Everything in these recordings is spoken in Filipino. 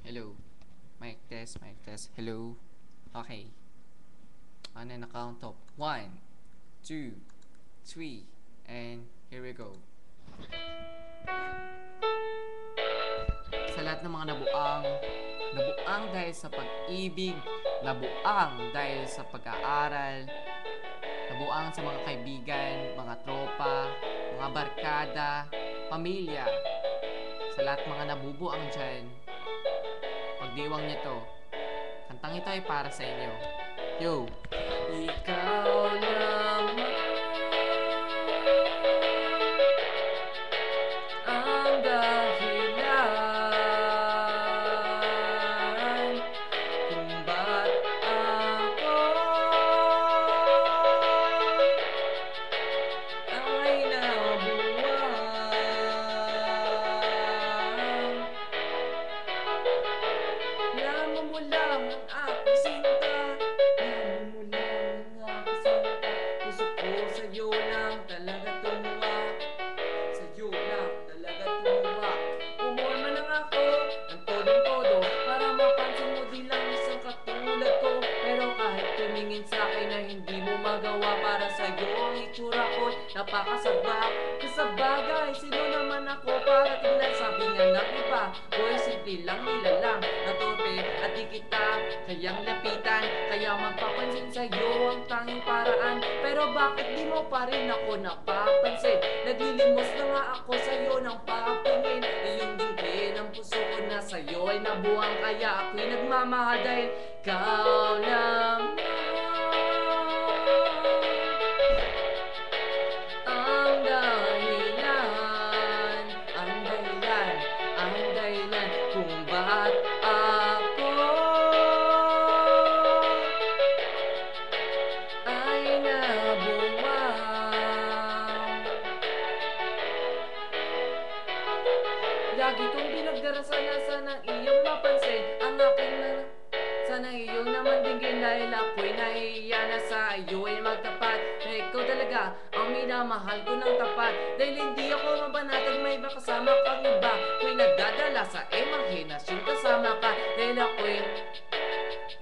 Hello. Mic test, mic test. Hello. Okay. On an account of 1, 2, 3, and here we go. Sa lahat ng mga nabuang dahil sa pag-ibig, nabuang dahil sa pag-aaral, nabuang sa mga kaibigan, mga tropa, mga barkada, pamilya, sa lahat mga nabubuang dyan, pagdiwang nyo to, kantang ito ay para sa inyo. Yo! Ikaw naman ang dahilan kung ba't ako ay nabuwang. Namumulang ang aking sinta, namumulang ang aking sinta. Puso ko sa'yo lang talaga tumuwa, sa'yo lang talaga tumuwa. Umorma lang ako ng todong-todo para mapansin mo di lang isang katulad ko. Pero kahit tumingin sa'kin na hindi mo magawa, para sa'yo ang itsura ko'y napakasabak. Kasabagay, sino naman ako para tingnan? Sabi nga ng iba, boy, simple lang nilalang na torpe at di kita kayang lapitan. Kaya magpapansin sa'yo ang tanging paraan. Pero bakit di mo pa rin ako napapansin? Naglilimos na nga ako sa'yo ng papingin. Iyong dinggin ang puso ko na sa'yo ay nabuang. Kaya ako'y nagmamahal dahil ikaw naman ang dahilan, ang dahilan, ang dahilan kung ba't ako ay nabuwang. Lagi kong pinagdarasan na sanang iyong mapansin ang aking sana iyong naman dinggin dahil ako'y nahihiya na sa iyo ay magtapat. Na ikaw talaga ang minamahal ko ng tapat. Dahil hindi ako mabanatag may iba kasama kang iba. Ako'y nagdadala sa imahinasyon kasama ka. Dahil ako'y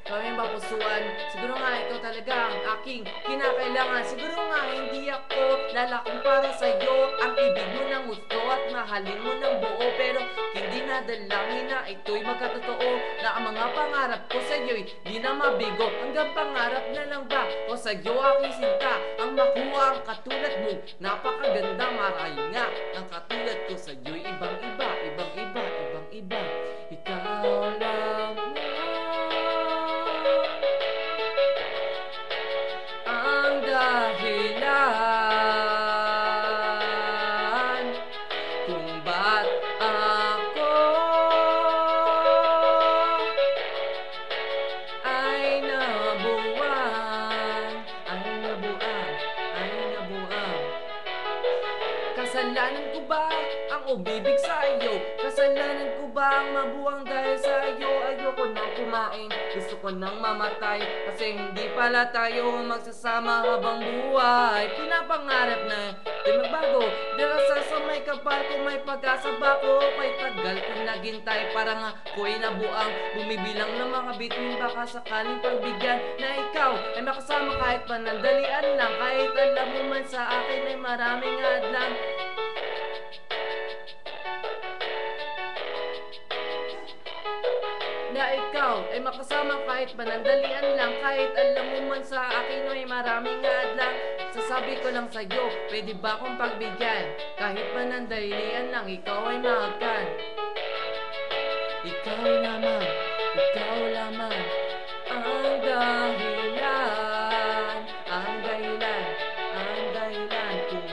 kami mapusuan. Siguro nga ikaw talaga ang aking kinakailangan. Siguro nga hindi ako lalakong para sa'yo. Ang ibig mo ng gusto at mahalin mo ng buo. Pero hindi nadalangin na ito'y magkatotoo. Na ang mga pangarap ko sa'yo'y di na mabigo. Hanggang pangarap na lang ba o sa'yo aking sinta ang makuha ang katulad mo. Napakaganda, marahil nga ang katulad ko sa'yo'y ibang iba, ibang iba, ibang iba. Ikaw lang ang dahilan kung ba't ako ay nabuwang, ay nabuwang, ay nabuwang. Kasalanan ko ba ang umibig sa iyo? Kasalanan ko ba ang mabuwang dahil sa iyo? Ayoko nang kumain, gusto ko nang mamatay. Kasi hindi pala tayo magsasama habang buhay. Pinapangarap na di magbago. Dirasa sa may kapal ko may pag-asa ba ko? Kay tagal ko naghintay para nga ako'y nabuang. Bumibilang ng mga bituin baka sakaling pagbigyan na ikaw ay makasama kahit panandalian lang. Kahit alam mo man sa akin ay maraming hadlang. Na ikaw ay makasama kahit panandalian lang. Kahit alam mo man sa akin ay maraming hadlang. Sasabi ko lang sa'yo, pwede ba akong pagbigyan? Kahit panandalian lang, ikaw ay maagkan. Ikaw lamang ang dahilan, ang dahilan, ang dahilan kung